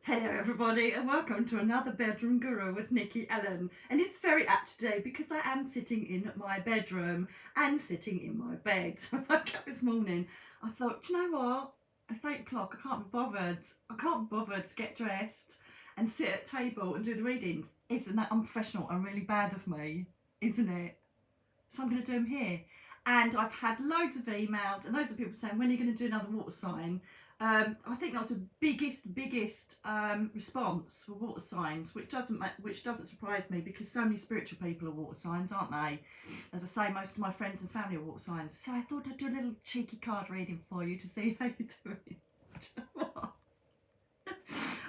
Hello everybody and welcome to another Bedroom Guru with Nicky Alan, and it's very apt today because I am sitting in my bedroom and sitting in my bed. So I woke up this morning, I thought, do you know what, it's 8 o'clock, I can't be bothered to get dressed and sit at a table and do the readings. Isn't that unprofessional and really bad of me, isn't it? So I'm going to do them here. And I've had loads of emails and loads of people saying, when are you going to do another water sign? I think that was the biggest response for water signs, which doesn't surprise me because so many spiritual people are water signs, aren't they? As I say, most of my friends and family are water signs. So I thought I'd do a little cheeky card reading for you to see how you're doing.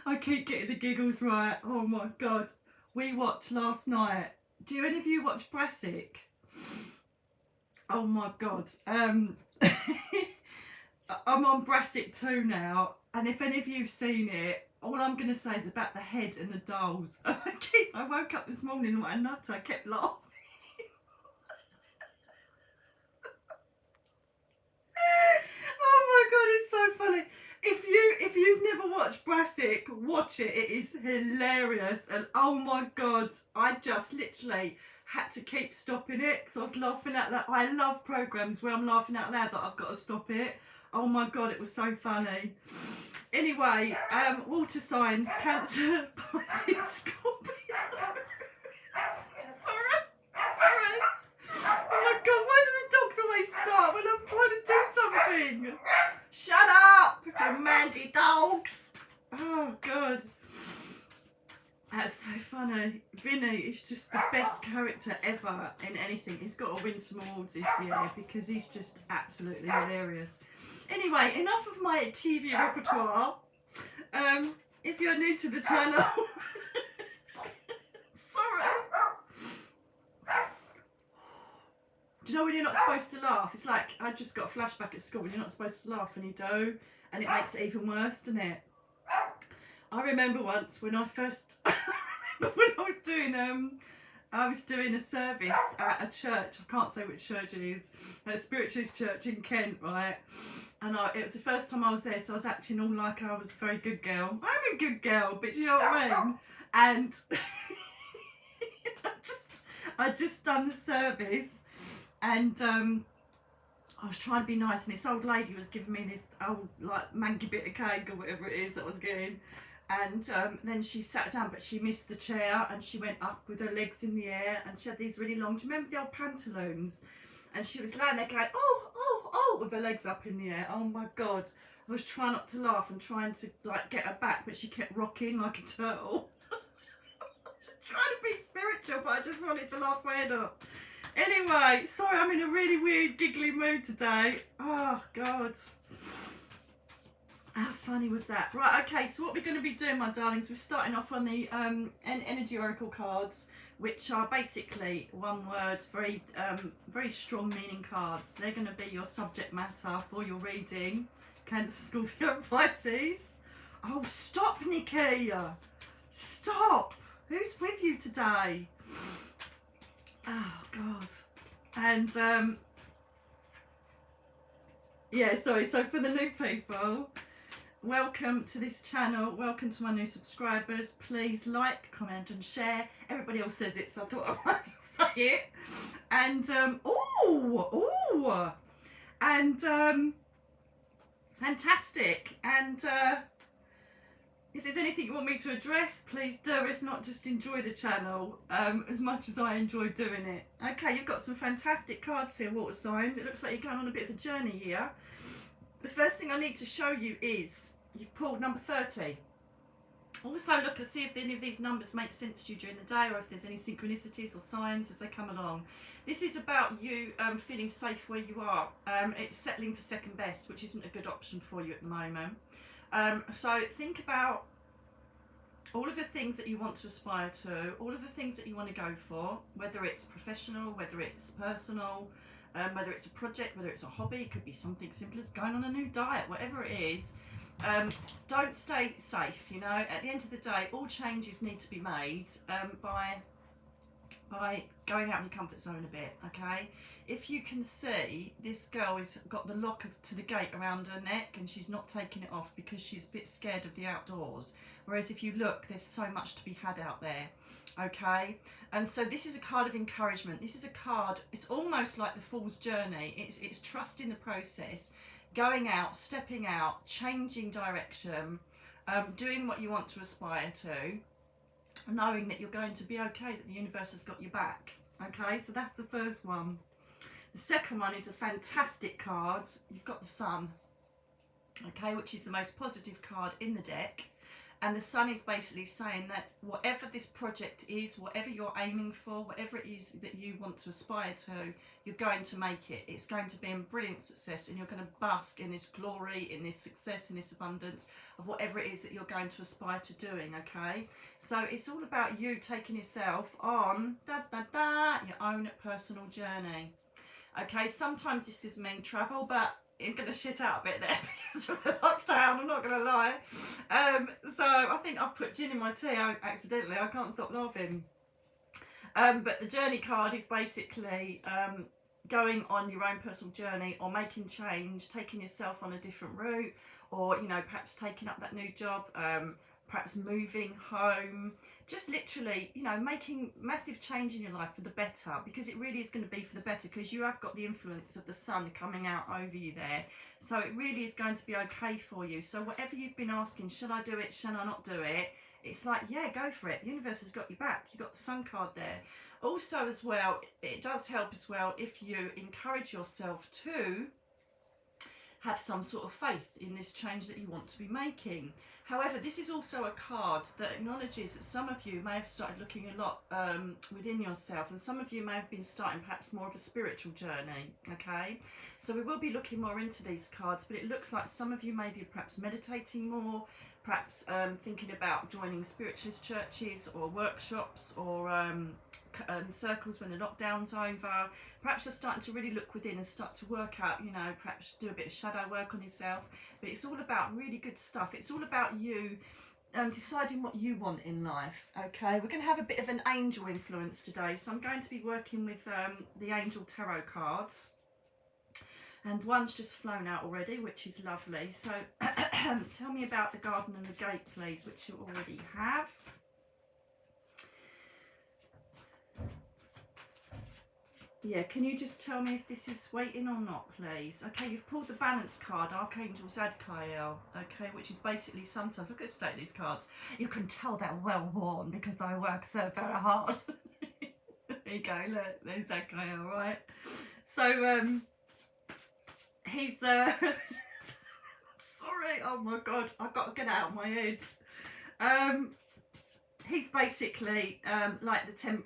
I keep getting the giggles right. Oh my God. We watched last night. Do any of you watch Brassic? Oh my God. I'm on Brassic 2 now, and if any of you have seen it, all I'm going to say is about the head and the dolls. I woke up this morning like a nutter, I kept laughing. Oh my God, it's so funny. If you've never watched Brassic, watch it. It is hilarious, and oh my God, I just literally had to keep stopping it because I was laughing out loud. I love programs where I'm laughing out loud that I've got to stop it. Oh my God, it was so funny. Anyway, water signs, Cancer, Pisces, Scorpio. Sorry. Oh my God, why do the dogs always start when I'm trying to do something? Shut up, you mangy dogs. Oh God. That's so funny. Vinny is just the best character ever in anything. He's got to win some awards this year because he's just absolutely hilarious. Anyway, enough of my TV repertoire. If you're new to the channel, sorry. Do you know when you're not supposed to laugh? It's like I just got a flashback at school when you're not supposed to laugh and you do, and it makes it even worse, doesn't it? I remember once when I was doing a service at a church. I can't say which church it is. A spiritualist church in Kent, right? And it was the first time I was there, so I was acting all like I was a very good girl. I'm a good girl, but you know what I mean? And I just done the service, and I was trying to be nice, and this old lady was giving me this old like manky bit of cake or whatever it is that I was getting. And then she sat down, but she missed the chair, and she went up with her legs in the air, and she had these really long, do you remember the old pantaloons? And she was lying there going, oh, with her legs up in the air. Oh my God. I was trying not to laugh and trying to like get her back, but she kept rocking like a turtle. Trying to be spiritual, but I just wanted to laugh my head up. Anyway, sorry, I'm in a really weird giggly mood today. Oh God. How funny was that? Right, okay, so what we're going to be doing, my darlings, we're starting off on the Energy Oracle cards, which are basically one word, very strong meaning cards. They're going to be your subject matter for your reading. Cancer, Scorpio, Pisces. Oh, stop, Nikki! Stop! Who's with you today? Oh, God. And, yeah, sorry, so for the new people, welcome to this channel, welcome to my new subscribers. Please like, comment and share. Everybody else says it, so I thought I might as well say it. And fantastic. And if there's anything you want me to address, please do. If not, just enjoy the channel as much as I enjoy doing it. Okay, you've got some fantastic cards here, water signs. It looks like you're going on a bit of a journey here. The first thing I need to show you is you've pulled number 30. Also look and see if any of these numbers make sense to you during the day, or if there's any synchronicities or signs as they come along. This is about you feeling safe where you are. It's settling for second best, which isn't a good option for you at the moment. So think about all of the things that you want to aspire to, all of the things that you want to go for, whether it's professional, whether it's personal, whether it's a project, whether it's a hobby. It could be something simple as going on a new diet, whatever it is. Don't stay safe, you know. At the end of the day, all changes need to be made by by going out of your comfort zone a bit, okay? If you can see, this girl has got the lock to the gate around her neck and she's not taking it off because she's a bit scared of the outdoors. Whereas if you look, there's so much to be had out there, okay? And so this is a card of encouragement. This is a card, it's almost like the Fool's Journey. It's trust in the process, going out, stepping out, changing direction, doing what you want to aspire to, knowing that you're going to be okay, that the universe has got your back. Okay, so that's the first one. The second one is a fantastic card. You've got the Sun, okay, which is the most positive card in the deck. And the Sun is basically saying that whatever this project is, whatever you're aiming for, whatever it is that you want to aspire to, you're going to make it. It's going to be a brilliant success and you're going to bask in this glory, in this success, in this abundance of whatever it is that you're going to aspire to doing, okay? So it's all about you taking yourself on your own personal journey. Okay, sometimes this does mean travel, but I'm going to shit out a bit there because of the lockdown, I'm not going to lie. So I think I've put gin in my tea accidentally, I can't stop laughing. But the journey card is basically going on your own personal journey or making change, taking yourself on a different route, or, you know, perhaps taking up that new job, perhaps moving home, just literally, you know, making massive change in your life for the better, because it really is going to be for the better, because you have got the influence of the Sun coming out over you there. So it really is going to be okay for you. So whatever you've been asking, shall I do it, shall I not do it? It's like, yeah, go for it. The universe has got your back. You've got the Sun card there. Also as well, it does help as well if you encourage yourself to have some sort of faith in this change that you want to be making. However, this is also a card that acknowledges that some of you may have started looking a lot within yourself, and some of you may have been starting perhaps more of a spiritual journey, okay? So we will be looking more into these cards, but it looks like some of you may be perhaps meditating more, perhaps thinking about joining spiritualist churches or workshops or circles when the lockdown's over. Perhaps you're starting to really look within and start to work out, you know, perhaps do a bit of shadow work on yourself. But it's all about really good stuff. It's all about you deciding what you want in life, okay? We're going to have a bit of an angel influence today. So I'm going to be working with the angel tarot cards. And one's just flown out already, which is lovely. So tell me about the garden and the gate, please, which you already have. Yeah, can you just tell me if this is waiting or not, please? Okay, you've pulled the balance card, Archangel Zadkiel, okay, which is basically sometimes, look at the state of these cards, you can tell they're well worn because I work so very hard. There you go, look, there's Zadkiel, right? So, he's the... Sorry, oh my God, I've got to get out of my head. He's basically like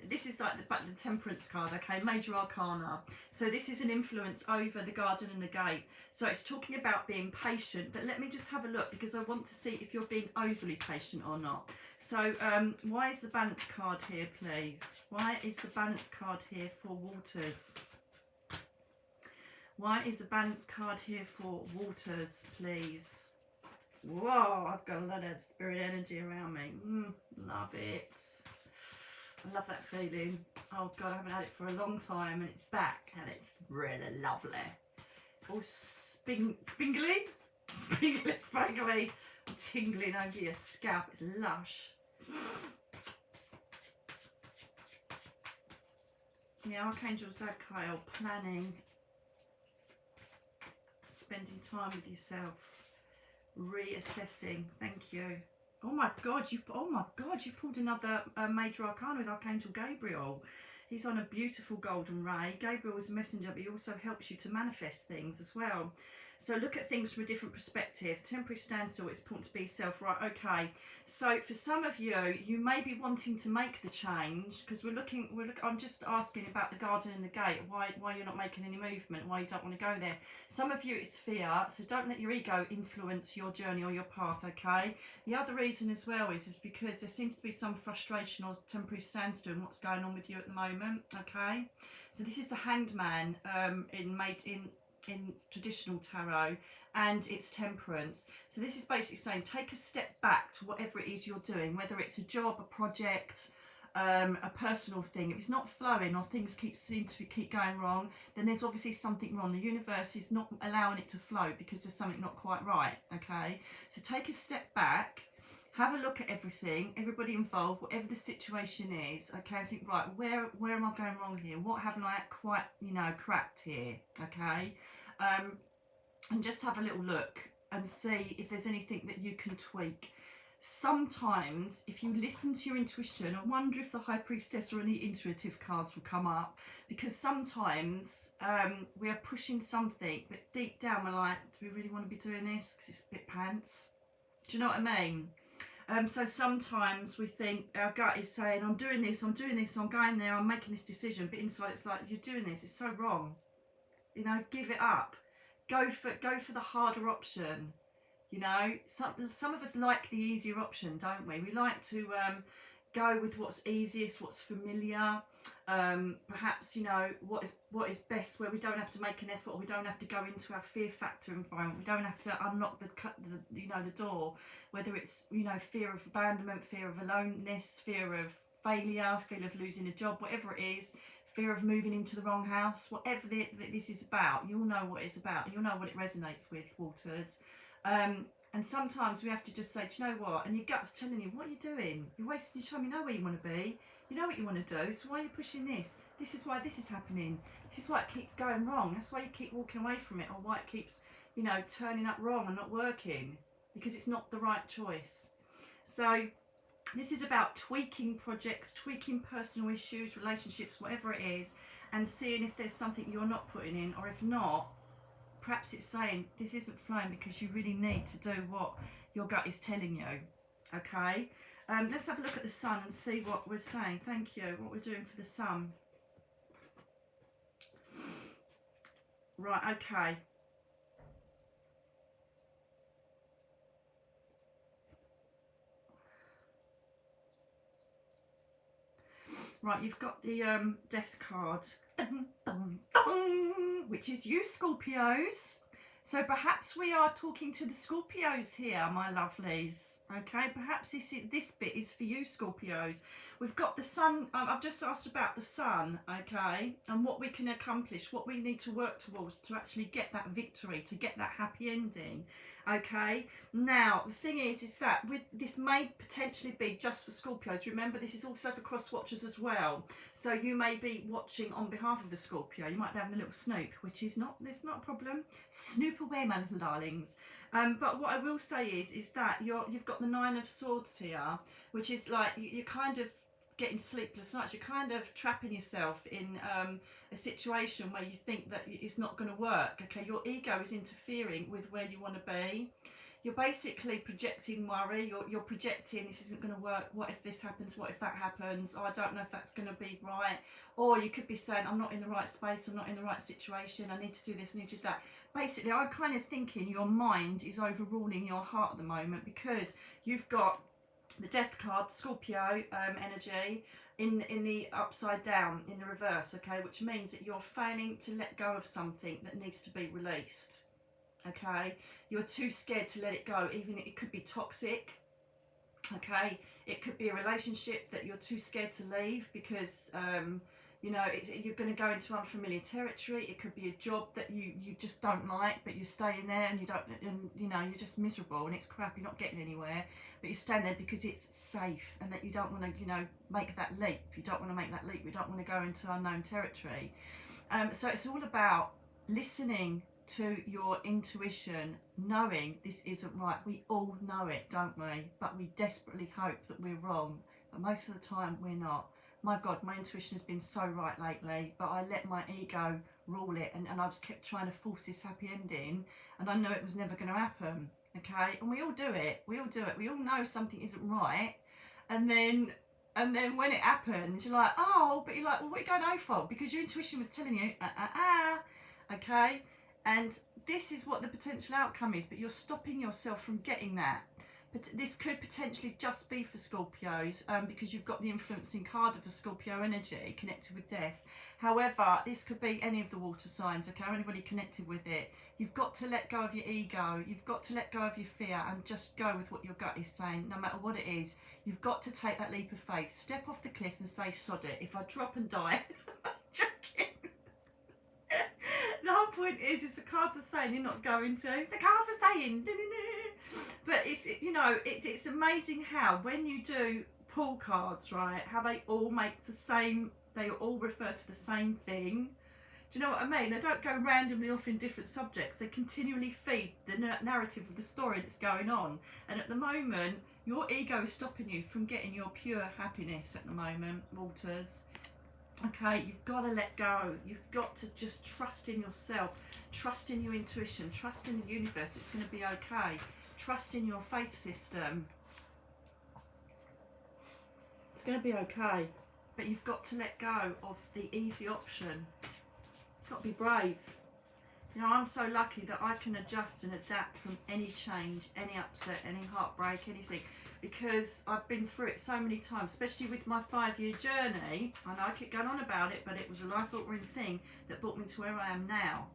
this is like the Temperance card, okay, Major Arcana. So this is an influence over the garden and the gate. So it's talking about being patient, but let me just have a look because I want to see if you're being overly patient or not. So why is the Balance card here, please? Why is the Balance card here for Waters? Why is the Balance card here for Waters, please? Whoa, I've got a lot of spirit energy around me. Love it. I love that feeling. Oh God, I haven't had it for a long time and it's back and it's really lovely. All spingly, spangly, tingling over your scalp. It's lush. Yeah, Archangel Zadkiel, planning, spending time with yourself. Reassessing. Thank you. Oh my God, you've pulled another Major Arcana with Archangel Gabriel. He's on a beautiful golden ray. Gabriel is a messenger, but he also helps you to manifest things as well. So look at things from a different perspective. Temporary standstill, it's important to be self. Right, okay. So for some of you, you may be wanting to make the change because I'm just asking about the garden and the gate, why you're not making any movement, why you don't want to go there. Some of you it's fear, so don't let your ego influence your journey or your path, okay? The other reason as well is because there seems to be some frustration or temporary standstill in what's going on with you at the moment, okay? So this is the Hanged Man in traditional tarot, and it's Temperance. So this is basically saying take a step back to whatever it is you're doing, whether it's a job, a project, a personal thing, if it's not flowing or things seem to keep going wrong, then there's obviously something wrong. The universe is not allowing it to flow because there's something not quite right. Okay, so take a step back, have a look at everything, everybody involved, whatever the situation is. Okay, I think, right, where am I going wrong here? What haven't I quite, cracked here? Okay, and just have a little look and see if there's anything that you can tweak. Sometimes, if you listen to your intuition, I wonder if the High Priestess or any intuitive cards will come up, because sometimes we are pushing something, but deep down we're like, do we really want to be doing this? Because it's a bit pants. Do you know what I mean? So sometimes we think, our gut is saying, I'm doing this, I'm going there, I'm making this decision, but inside it's like, you're doing this, it's so wrong. Give it up. Go for the harder option. Some of us like the easier option, don't we? We like to go with what's easiest, what's familiar. Perhaps what is best, where we don't have to make an effort, or we don't have to go into our fear factor environment. We don't have to unlock the door. Whether it's fear of abandonment, fear of aloneness, fear of failure, fear of losing a job, whatever it is. Fear of moving into the wrong house, whatever this is about, you'll know what it's about. You'll know what it resonates with, Waters. And sometimes we have to just say, do you know what? And your gut's telling you, what are you doing? You're wasting your time. You know where you want to be. You know what you want to do. So why are you pushing this? This is why this is happening. This is why it keeps going wrong. That's why you keep walking away from it, or why it keeps, turning up wrong and not working, because it's not the right choice. So this is about tweaking projects, tweaking personal issues, relationships, whatever it is, and seeing if there's something you're not putting in, or if not, perhaps it's saying this isn't flowing because you really need to do what your gut is telling you. Okay, let's have a look at the sun and see what we're saying. Thank you. What we're doing for the sun. Right, okay. Right, you've got the death card, which is you, Scorpios. So perhaps we are talking to the Scorpios here, my lovelies. Okay, perhaps this bit is for you, Scorpios. We've got the sun. I've just asked about the sun, okay, and what we can accomplish, what we need to work towards to actually get that victory, to get that happy ending. Okay, now the thing is that this may potentially be just for Scorpios. Remember, this is also for cross watchers as well. So you may be watching on behalf of a Scorpio. You might be having a little snoop, which is not a problem. Snoop away, my little darlings. But what I will say is that you've got the Nine of Swords here, which is like you're kind of getting sleepless nights. You're kind of trapping yourself in a situation where you think that it's not going to work. Okay, your ego is interfering with where you want to be. You're basically projecting worry. You're projecting, this isn't going to work. What if this happens? What if that happens? Oh, I don't know if that's going to be right. Or you could be saying, I'm not in the right space. I'm not in the right situation. I need to do this. I need to do that. Basically, I'm kind of thinking your mind is overruling your heart at the moment, because you've got the death card, Scorpio energy, in the upside down, in the reverse, okay, which means that you're failing to let go of something that needs to be released. Okay, you're too scared to let it go. Even it could be toxic. Okay, it could be a relationship that you're too scared to leave because you're going to go into unfamiliar territory. It could be a job that you just don't like, but you're staying there and you're just miserable and it's crap. You're not getting anywhere, but you're staying there because it's safe, and that you don't want to make that leap. You don't want to make that leap. You don't want to go into unknown territory. So it's all about listening to your intuition, knowing this isn't right. We all know it, don't we? But we desperately hope that we're wrong, but most of the time we're not. My God, my intuition has been so right lately, but I let my ego rule it, and I was kept trying to force this happy ending, and I know it was never going to happen. Okay, and we all do it. We all know something isn't right, and then when it happens, you're like, oh, but you're like, well, what are you going on for? Because your intuition was telling you, okay. And this is what the potential outcome is, but you're stopping yourself from getting that. But this could potentially just be for Scorpios, because you've got the influencing card of the Scorpio energy connected with death. However, this could be any of the water signs, okay, or anybody connected with it. You've got to let go of your ego. You've got to let go of your fear and just go with what your gut is saying, no matter what it is. You've got to take that leap of faith. Step off the cliff and say, sod it. If I drop and die, I'm joking. The whole point is the cards are saying you're not going to. The cards are saying. But it's, you know, it's amazing how when you do pull cards, right, how they all make the same, they all refer to the same thing. Do you know what I mean? They don't go randomly off in different subjects. They continually feed the narrative of the story that's going on. And at the moment, your ego is stopping you from getting your pure happiness at the moment, Waters. Okay, you've got to let go. You've got to just trust in yourself. Trust in your intuition. Trust in the universe. It's going to be okay. Trust in your faith system. It's going to be okay. But you've got to let go of the easy option. You've got to be brave. You know, I'm so lucky that I can adjust and adapt from any change, any upset, any heartbreak, anything. Because I've been through it so many times, especially with my 5-year journey. I know I keep going on about it, but it was a life-altering thing that brought me to where I am now.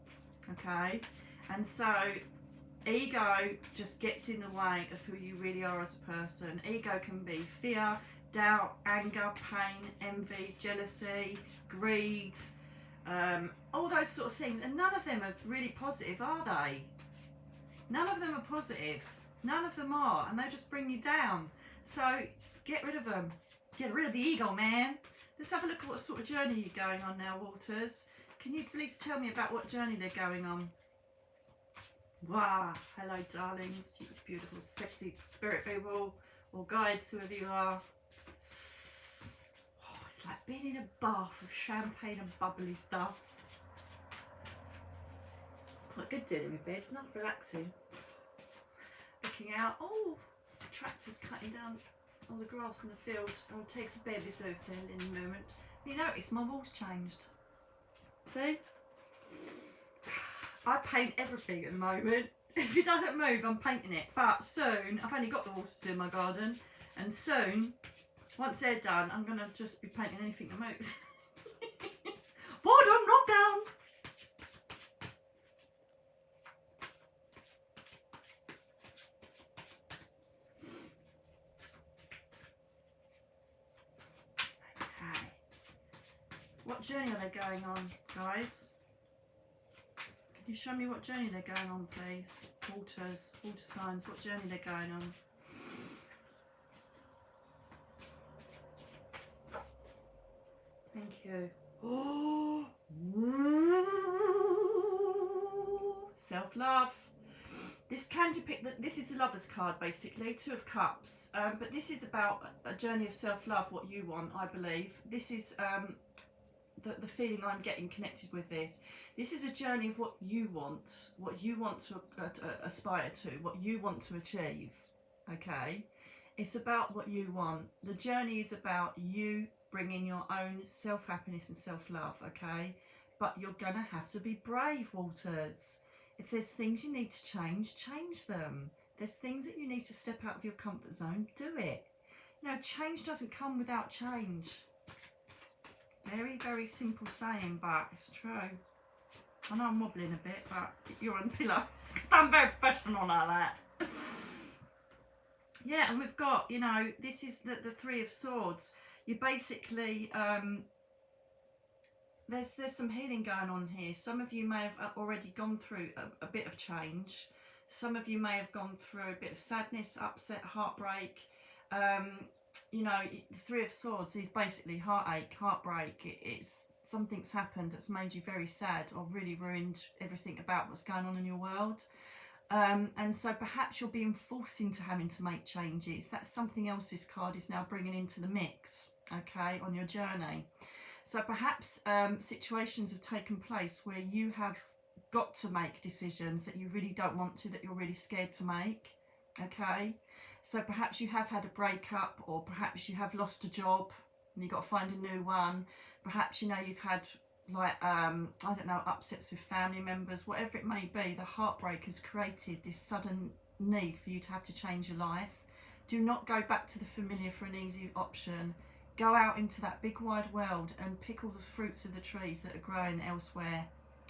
Okay? And so ego just gets in the way of who you really are as a person. Ego can be fear, doubt, anger, pain, envy, jealousy, greed, all those sort of things. And none of them are really positive, are they? None of them are positive. None of them are, and they just bring you down. So get rid of them. Get rid of the ego, man. Let's have a look at what sort of journey you're going on now, Waters. Can you please tell me about what journey they're going on? Wow. Hello, darlings. You beautiful, sexy spirit people or guides, whoever you are. Oh, it's like being in a bath of champagne and bubbly stuff. It's quite good doing it in my bed. It's not relaxing. Looking out, oh, the tractor's cutting down all the grass in the field. I'll take the babies over there in a moment. You notice my wall's changed. See? I paint everything at the moment. If it doesn't move, I'm painting it. But soon, I've only got the walls to do in my garden. And soon, once they're done, I'm going to just be painting anything that moves. Boredom, lockdown! What journey are they going on, guys? Can you show me what journey they're going on, please? Waters, water signs, what journey they're going on? Thank you. Oh, self-love. This can depict, this is the Lover's card basically, 2 of Cups. But this is about a journey of self-love, what you want, I believe. This is the feeling I'm getting connected with this. This is a journey of what you want to aspire to, what you want to achieve, okay? It's about what you want. The journey is about you bringing your own self-happiness and self-love, okay? But you're going to have to be brave, Waters. If there's things you need to change, change them. There's things that you need to step out of your comfort zone, do it. You know, change doesn't come without change. Very, very simple saying, but it's true. I know I'm wobbling a bit, but you're on the pillows. I'm very professional like that. Yeah, and we've got, you know, this is the 3 of Swords. You basically, there's some healing going on here. Some of you may have already gone through a bit of change. Some of you may have gone through a bit of sadness, upset, heartbreak. You know, the 3 of Swords is basically heartache, heartbreak. It's something's happened that's made you very sad or really ruined everything about what's going on in your world. And so perhaps you're being forced into having to make changes. That's something else this card is now bringing into the mix, okay, on your journey. So perhaps situations have taken place where you have got to make decisions that you really don't want to, that you're really scared to make, okay? So perhaps you have had a breakup, or perhaps you have lost a job and you've got to find a new one. Perhaps, you know, you've had like, I don't know, upsets with family members, whatever it may be. The heartbreak has created this sudden need for you to have to change your life. Do not go back to the familiar for an easy option. Go out into that big wide world and pick all the fruits of the trees that are growing elsewhere.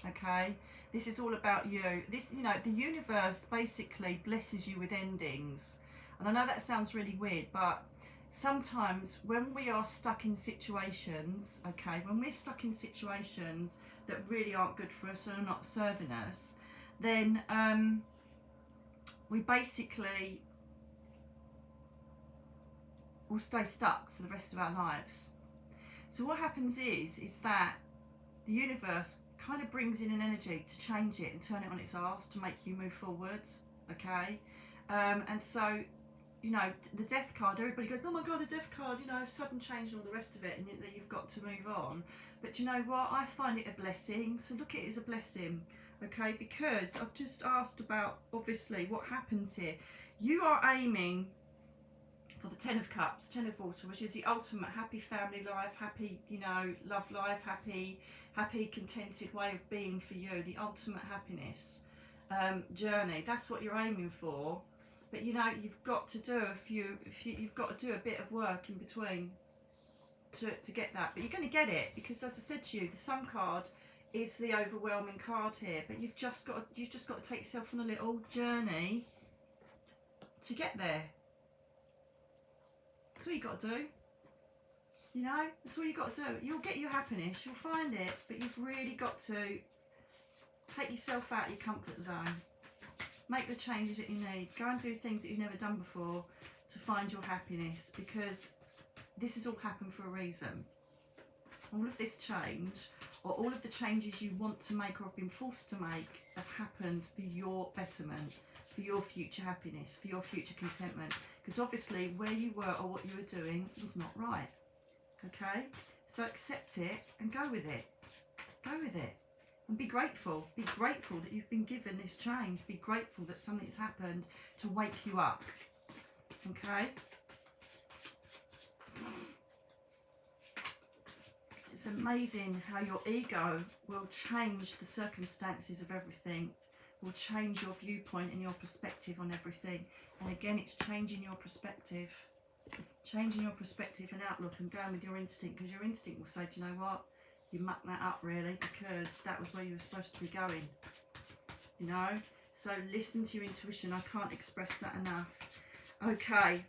Okay, this is all about you. This, you know, the universe basically blesses you with endings. And I know that sounds really weird, but sometimes when we are stuck in situations, okay, when we're stuck in situations that really aren't good for us and are not serving us, then we basically will stay stuck for the rest of our lives. So what happens is that the universe kind of brings in an energy to change it and turn it on its arse to make you move forwards, okay? And so, you know, the death card, everybody goes, oh my God, a death card, you know, sudden change and all the rest of it, and that you've got to move on. But you know what? I find it a blessing. So look at it as a blessing, okay? Because I've just asked about, obviously, what happens here. You are aiming for the 10 of Cups, 10 of Water, which is the ultimate happy family life, happy, you know, love life, happy, contented way of being for you, the ultimate happiness journey. That's what you're aiming for. But you know, you've got to do you've got to do a bit of work in between to get that. But you're going to get it, because as I said to you, the Sun card is the overwhelming card here. But you've just got to take yourself on a little journey to get there. That's all you got to do. You know, that's all you got to do. You'll get your happiness, you'll find it, but you've really got to take yourself out of your comfort zone. Make the changes that you need. Go and do things that you've never done before to find your happiness, because this has all happened for a reason. All of this change, or all of the changes you want to make or have been forced to make, have happened for your betterment, for your future happiness, for your future contentment. Because obviously where you were or what you were doing was not right. Okay? So accept it and go with it. Go with it. And be grateful. Be grateful that you've been given this change. Be grateful that something's happened to wake you up. Okay? It's amazing how your ego will change the circumstances of everything, will change your viewpoint and your perspective on everything. And again, it's changing your perspective. Changing your perspective and outlook, and going with your instinct, because your instinct will say, do you know what? You mucked that up, really, because that was where you were supposed to be going. You know? So listen to your intuition. I can't express that enough. Okay.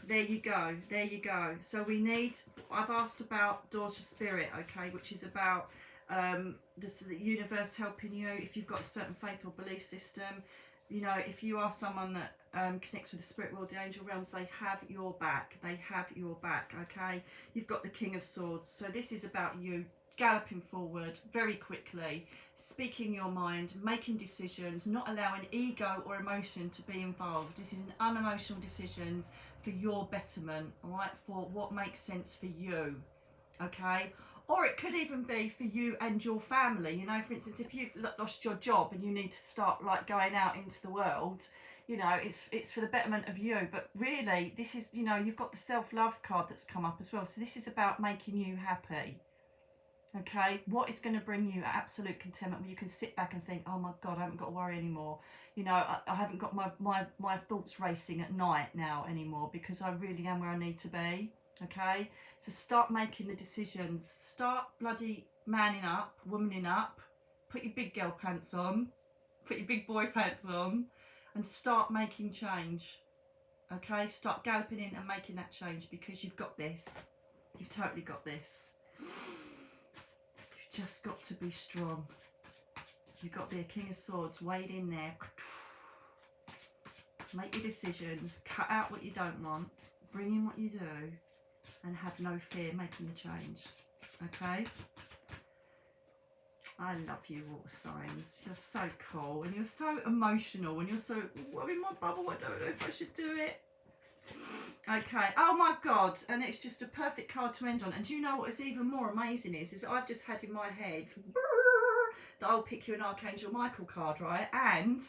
There you go. There you go. So we need, I've asked about Daughter Spirit, okay, which is about the universe helping you if you've got a certain faith or belief system. You know, if you are someone that connects with the spirit world, the angel realms, they have your back. They have your back, okay? You've got the King of Swords. So this is about you galloping forward very quickly, speaking your mind, making decisions, not allowing ego or emotion to be involved. This is an unemotional decisions for your betterment, all right? For what makes sense for you, okay? Or it could even be for you and your family. You know, for instance, if you've lost your job and you need to start like going out into the world, you know, it's for the betterment of you. But really, this is, you know, you've got the self-love card that's come up as well. So this is about making you happy. Okay, what is going to bring you absolute contentment where you can sit back and think, oh my God, I haven't got to worry anymore. You know, I haven't got my thoughts racing at night now anymore, because I really am where I need to be. Okay, so start making the decisions. Start bloody manning up, womaning up. Put your big girl pants on. Put your big boy pants on. And start making change. Okay, start galloping in and making that change, because you've got this. You've totally got this. You've just got to be strong. You've got the King of Swords, wade in there. Make your decisions. Cut out what you don't want. Bring in what you do. And have no fear making the change. Okay? I love you, water signs. You're so cool, and you're so emotional, and you're so, I'm in my bubble, I don't know if I should do it. Okay, oh my God, and it's just a perfect card to end on. And do you know what is even more amazing is I've just had in my head that I'll pick you an Archangel Michael card, right? And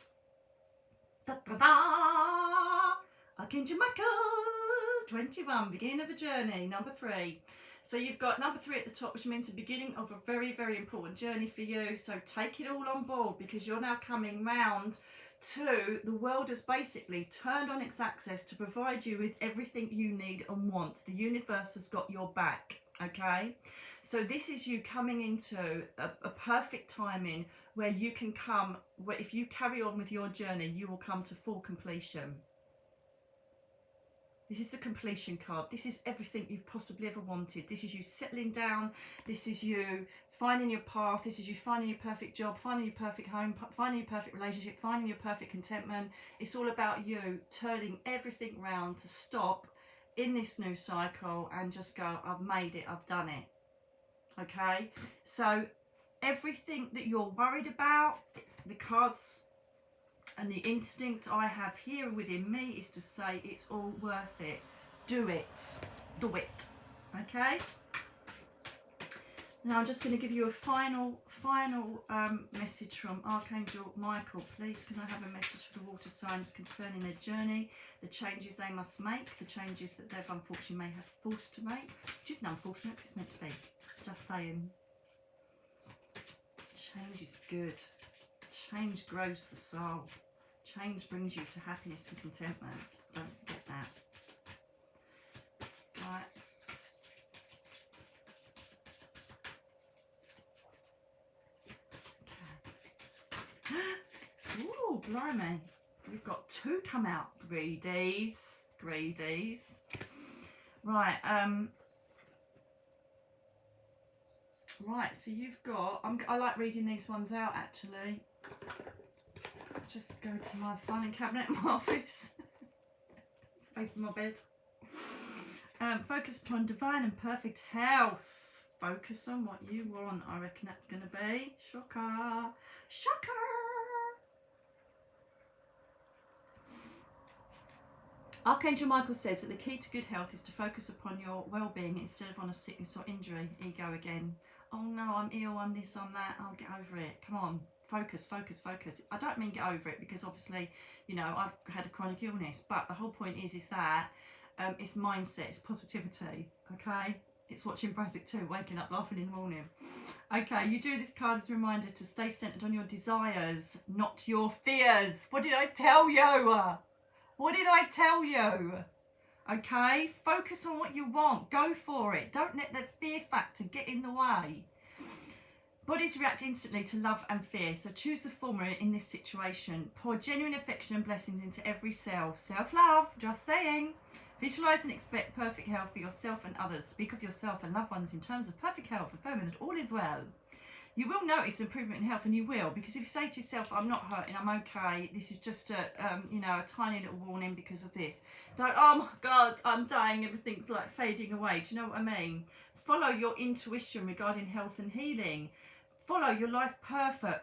Archangel Michael, 21, beginning of a journey, number 3. So you've got number 3 at the top, which means the beginning of a very, very important journey for you. So take it all on board, because you're now coming round 2, the world has basically turned on its axis to provide you with everything you need and want. The universe has got your back, okay? So this is you coming into a perfect timing where you can come, where if you carry on with your journey, you will come to full completion. This is the completion card. This is everything you've possibly ever wanted. This is you settling down. This is you finding your path. This is you finding your perfect job, finding your perfect home, finding your perfect relationship, finding your perfect contentment. It's all about you turning everything round to stop in this new cycle and just go, I've made it, I've done it. Okay? So everything that you're worried about, the cards and the instinct I have here within me is to say it's all worth it. Do it. Do it. Okay? Now I'm just going to give you a final message from Archangel Michael. Please, can I have a message for the water signs concerning their journey, the changes they must make, the changes that they've unfortunately may have forced to make, which isn't unfortunate, it's meant to be. Just saying. Change is good. Change grows the soul. Change brings you to happiness and contentment. Don't forget that. Right. Okay. Ooh, blimey. We've got 2 come out. Greedies. Greedies. Right. Right, so you've got... I like reading these ones out, actually. Just go to my filing cabinet in my office. Space in my bed. Focus upon divine and perfect health. Focus on what you want. I reckon that's going to be. Shocker. Shocker. Archangel Michael says that the key to good health is to focus upon your well-being instead of on a sickness or injury. Ego again. Oh no, I'm ill, I'm this, I'm that. I'll get over it. Come on. Focus, focus, focus. I don't mean get over it because obviously, you know, I've had a chronic illness, but the whole point is that it's mindset, it's positivity, okay? It's watching Brassic 2, waking up laughing in the morning. Okay, you drew this card as a reminder to stay centered on your desires, not your fears. What did I tell you? What did I tell you? Okay, focus on what you want. Go for it. Don't let the fear factor get in the way. Bodies react instantly to love and fear, so choose the former in this situation. Pour genuine affection and blessings into every cell. Self-love, just saying. Visualise and expect perfect health for yourself and others. Speak of yourself and loved ones in terms of perfect health, affirming that all is well. You will notice improvement in health, and you will, because if you say to yourself, I'm not hurting, I'm okay, this is just a, you know, a tiny little warning because of this. Don't, oh my God, I'm dying, everything's like fading away. Do you know what I mean? Follow your intuition regarding health and healing. Follow your life purpose,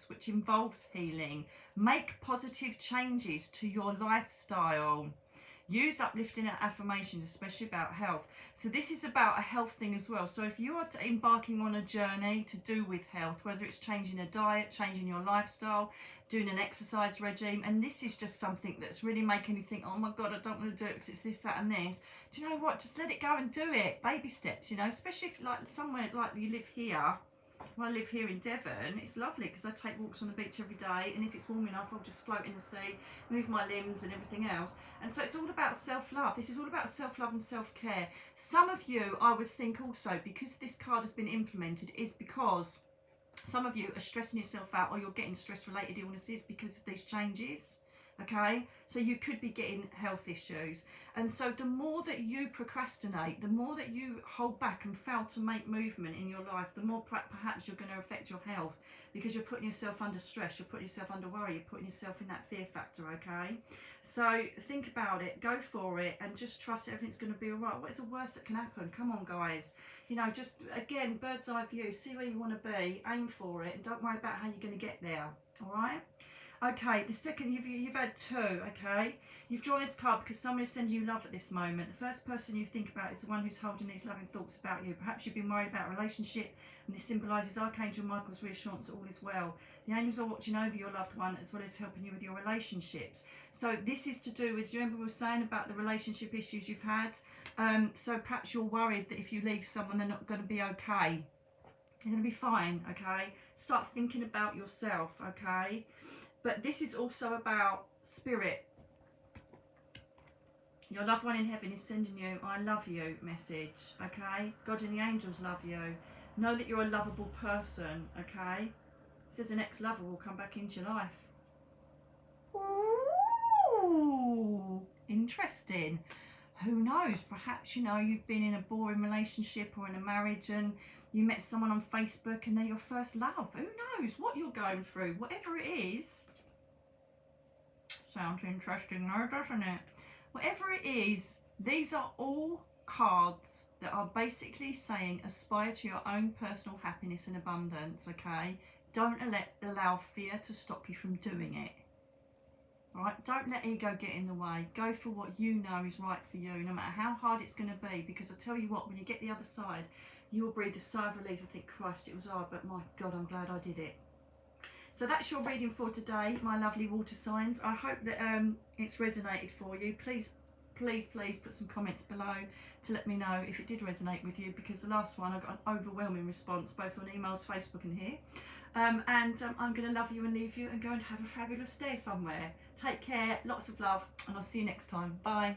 which involves healing. Make positive changes to your lifestyle. Use uplifting affirmations, especially about health. So this is about a health thing as well. So if you are embarking on a journey to do with health, whether it's changing a diet, changing your lifestyle, doing an exercise regime, and this is just something that's really making you think, oh my God, I don't want to do it because it's this, that and this. Do you know what? Just let it go and do it. Baby steps, you know, especially if like somewhere like you live here. Well, I live here in Devon. It's lovely because I take walks on the beach every day, and if it's warm enough, I'll just float in the sea, move my limbs and everything else. And so it's all about self-love. This is all about self-love and self-care. Some of you, I would think also, because this card has been implemented, is because some of you are stressing yourself out, or you're getting stress-related illnesses because of these changes. Okay, so you could be getting health issues, and so the more that you procrastinate, the more that you hold back and fail to make movement in your life, the more perhaps you're going to affect your health, because you're putting yourself under stress, you're putting yourself under worry, you're putting yourself in that fear factor. Okay, so think about it, go for it, and just trust everything's going to be all right. What is the worst that can happen? Come on, guys, you know, just again, bird's eye view, see where you want to be, aim for it, and don't worry about how you're going to get there. All right. Okay, the second, you've had 2, okay? You've drawn this card because someone is sending you love at this moment. The first person you think about is the one who's holding these loving thoughts about you. Perhaps you've been worried about a relationship, and this symbolises Archangel Michael's reassurance that all is well. The angels are watching over your loved one as well as helping you with your relationships. So this is to do with, do you remember we were saying about the relationship issues you've had? So perhaps you're worried that if you leave someone, they're not going to be okay. You're going to be fine, okay? Start thinking about yourself, okay? But this is also about spirit. Your loved one in heaven is sending you I love you message, okay? God and the angels love you. Know that you're a lovable person, okay? It says an ex-lover will come back into your life. Ooh, interesting. Who knows? Perhaps, you know, you've been in a boring relationship or in a marriage and you met someone on Facebook and they're your first love. Who knows what you're going through? Whatever it is. Sounds interesting though, doesn't it? Whatever it is, these are all cards that are basically saying aspire to your own personal happiness and abundance, okay? Don't allow fear to stop you from doing it. Alright, don't let ego get in the way. Go for what you know is right for you, no matter how hard it's going to be. Because I tell you what, when you get the other side, you will breathe a sigh of relief and think, Christ, it was hard, but my God, I'm glad I did it. So that's your reading for today, my lovely water signs. I hope that it's resonated for you. Please put some comments below to let me know if it did resonate with you, because the last one I got an overwhelming response both on emails, Facebook and here. I'm going to love you and leave you and go and have a fabulous day somewhere. Take care, lots of love, and I'll see you next time. Bye.